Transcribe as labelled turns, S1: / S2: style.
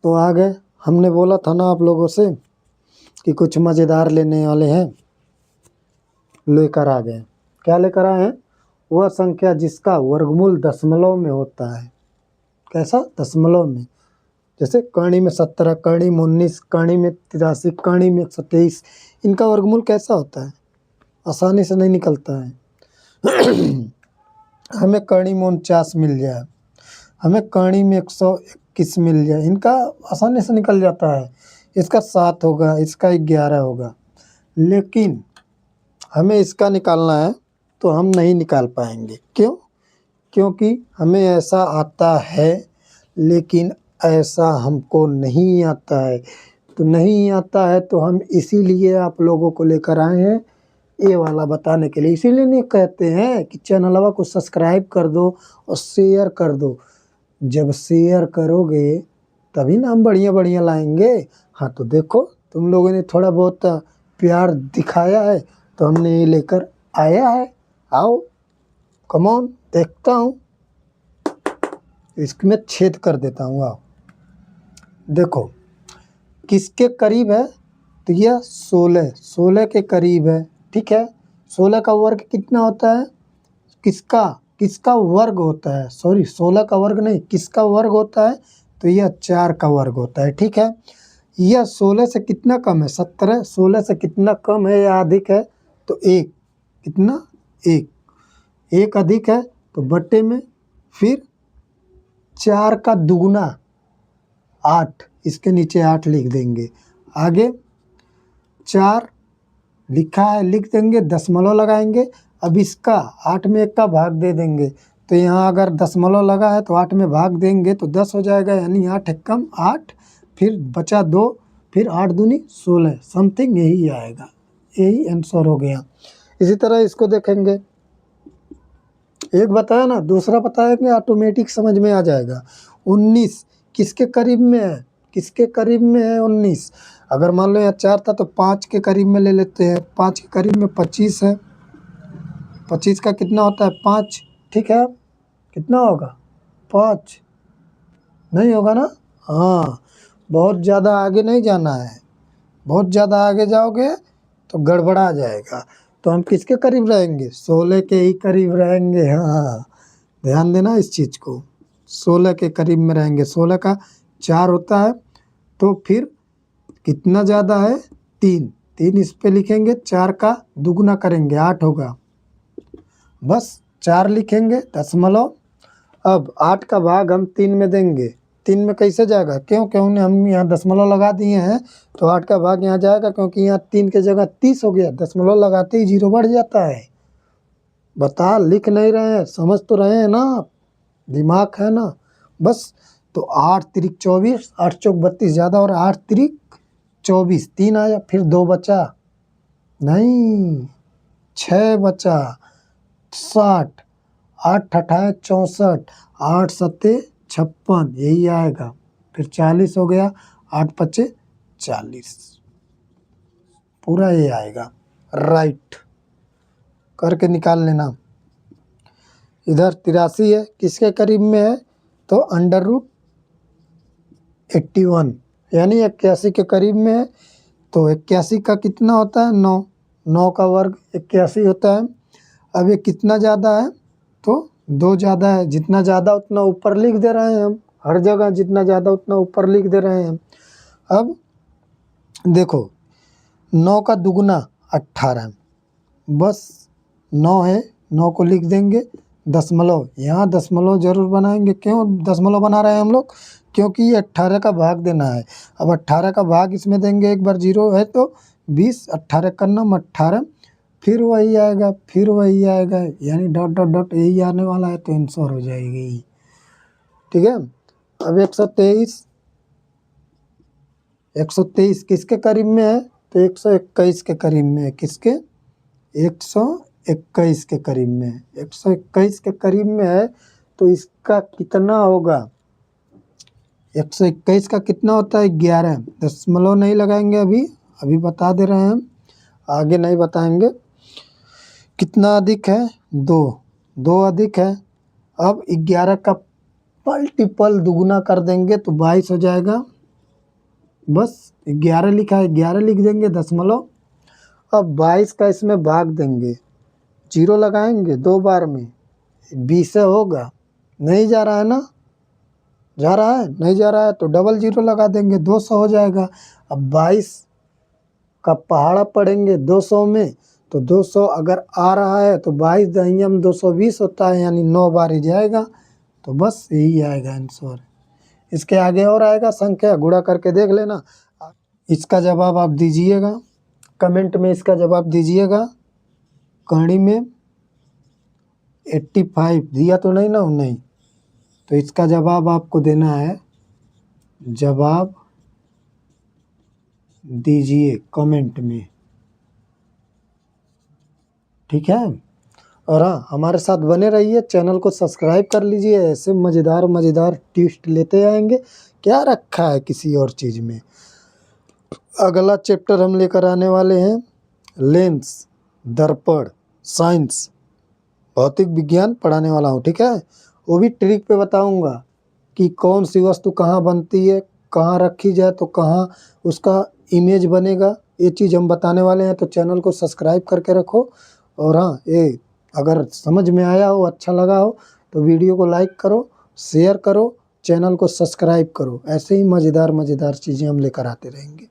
S1: तो आ गए। हमने बोला था ना आप लोगों से कि कुछ मज़ेदार लेने वाले हैं, लेकर आ गए। क्या लेकर आए हैं? वह संख्या जिसका वर्गमूल दशमलव में होता है। कैसा? दशमलव में। जैसे करणी में 17, करणी में 19, करणी में 83, करणी में 123। इनका वर्गमूल कैसा होता है? आसानी से नहीं निकलता है। हमें करणी में 49 मिल जाए, हमें करणी में 121 मिल जाए, इनका आसानी से निकल जाता है। इसका 7 होगा, इसका 11 होगा, लेकिन हमें इसका निकालना है तो हम नहीं निकाल पाएंगे। क्यों? क्योंकि हमें ऐसा आता है लेकिन ऐसा हमको नहीं आता है। तो नहीं आता है तो हम इसीलिए आप लोगों को लेकर आए हैं ये वाला बताने के लिए। इसीलिए नहीं कहते हैं कि चैनलवा को सब्सक्राइब कर दो और शेयर कर दो। जब शेयर करोगे तभी ना हम बढ़िया बढ़िया लाएंगे। हाँ तो देखो, तुम लोगों ने थोड़ा बहुत प्यार दिखाया है तो हमने ये लेकर आया है। आओ, कम ऑन, देखता हूँ। इसमें छेद कर देता हूँ। आओ देखो किसके करीब है, तो यह 16 के करीब है। ठीक है, 16 का वर्ग कितना होता है? किसका वर्ग होता है? सॉरी, 16 का वर्ग नहीं, किसका वर्ग होता है? तो यह 4 का वर्ग होता है। ठीक है, यह 16 से कितना कम है? 17। 16 से कितना कम है या अधिक है? तो 1। कितना? 1। 1 अधिक है तो बट्टे में, फिर 4 का दुगुना 8, इसके नीचे 8 लिख देंगे। आगे 4 लिखा है, लिख देंगे, दशमलव लगाएंगे। अब इसका 8 में 1 का भाग दे देंगे। तो यहाँ अगर दशमलव लगा है तो 8 में भाग देंगे तो 10 हो जाएगा, यानी 8 एकम 8, फिर बचा 2, फिर 8 दूनी 16, समथिंग यही आएगा। यही आंसर हो गया। इसी तरह इसको देखेंगे, एक बताया ना, दूसरा बताएंगे, ऑटोमेटिक समझ में आ जाएगा। 19 किसके करीब में है? किसके करीब में है 19? अगर मान लो यहाँ 4 था तो 5 के करीब में ले लेते हैं। 5 के करीब में 25 है। 25 का कितना होता है? 5। ठीक है, कितना होगा? 5 नहीं होगा ना? हाँ, बहुत ज़्यादा आगे नहीं जाना है। बहुत ज़्यादा आगे जाओगे तो गड़बड़ा जाएगा। तो हम किसके करीब रहेंगे? 16 के ही करीब रहेंगे। हाँ, ध्यान देना इस चीज़ को, 16 के करीब में रहेंगे। 16 का 4 होता है तो फिर कितना ज़्यादा है? 3। 3 इस पे लिखेंगे, 4 का दुगुना करेंगे, 8 होगा। बस 4 लिखेंगे, दशमलव। अब 8 का भाग हम 3 में देंगे। 3 में कैसे जाएगा? क्योंकि हम यहाँ दशमलव लगा दिए हैं तो 8 का भाग यहाँ जाएगा, क्योंकि यहाँ 3 के जगह 30 हो गया। दशमलव लगाते ही 0 बढ़ जाता है। बता, लिख नहीं रहे हैं, समझ तो रहे हैं ना? दिमाग है ना? बस तो 8 तिरिक 24, 8 चौक 32 ज़्यादा, और 8 तिरिक 24, 3 आया, फिर 2 बचा नहीं, 6 बचा, 60, 8 अठाए 64, 8 सत्ते 56, यही आएगा। फिर 40 हो गया, 8 पचे 40, पूरा ये आएगा। राइट करके निकाल लेना। इधर 83 है, किसके करीब में है? तो √81, यानी 81 के करीब में है। तो 81 का कितना होता है? 9। 9 का वर्ग 81 होता है। अब ये कितना ज़्यादा है? तो 2 ज़्यादा है। जितना ज़्यादा उतना ऊपर लिख दे रहे हैं हम, हर जगह जितना ज़्यादा उतना ऊपर लिख दे रहे हैं हम। अब देखो, 9 का दुगुना 18, बस 9 है, 9 को लिख देंगे। दशमलव, यहाँ दशमलव जरूर बनाएंगे। क्यों दशमलव बना रहे हैं हम लोग? क्योंकि ये 18 का भाग देना है। अब 18 का भाग इसमें देंगे, एक बार 0 है तो 20, 18 का नाम 18, फिर वही आएगा, फिर वही आएगा, यानी डॉट डॉट डॉट यही आने वाला है, तो आंसर हो जाएगी। ठीक है, अब 123, 123 किसके करीब में है? तो 121 के करीब में है। किसके? 121 के करीब में है। 121 के करीब में है तो इसका कितना होगा? 121 का कितना होता है? 11। दशमलव नहीं लगाएंगे, अभी बता दे रहे हैं हम, आगे नहीं बताएंगे। कितना अधिक है? 2। 2 अधिक है। अब 11 का मल्टीपल दुगुना कर देंगे तो 22 हो जाएगा। बस 11 लिखा है, 11 लिख देंगे दशमलव। अब 22 का इसमें भाग देंगे, 0 लगाएंगे 2 बार में, 20 से होगा, नहीं जा रहा है ना, जा रहा है, नहीं जा रहा है तो डबल 0 लगा देंगे, 200 हो जाएगा। अब 22 का पहाड़ा पढ़ेंगे 200 में, तो 200 अगर आ रहा है तो 22 दहियम 220 होता है, यानी 9 बार ही जाएगा। तो बस यही आएगा आंसर। इसके आगे और आएगा संख्या, गुणा करके देख लेना। इसका जवाब आप दीजिएगा, कमेंट में इसका जवाब दीजिएगा। कहानी में 85 दिया तो नहीं ना, नहीं, तो इसका जवाब आपको देना है, जवाब दीजिए कमेंट में, ठीक है। और हाँ, हमारे साथ बने रहिए, चैनल को सब्सक्राइब कर लीजिए, ऐसे मज़ेदार मज़ेदार ट्विस्ट लेते आएंगे। क्या रखा है किसी और चीज़ में। अगला चैप्टर हम लेकर आने वाले हैं लेंस, दर्पण, साइंस, भौतिक विज्ञान पढ़ाने वाला हूँ, ठीक है। वो भी ट्रिक पे बताऊँगा कि कौन सी वस्तु कहाँ बनती है, कहाँ रखी जाए तो कहाँ उसका इमेज बनेगा, ये चीज़ हम बताने वाले हैं। तो चैनल को सब्सक्राइब करके रखो। और हाँ, ये अगर समझ में आया हो, अच्छा लगा हो, तो वीडियो को लाइक करो, शेयर करो, चैनल को सब्सक्राइब करो। ऐसे ही मज़ेदार मज़ेदार चीज़ें हम लेकर आते रहेंगे।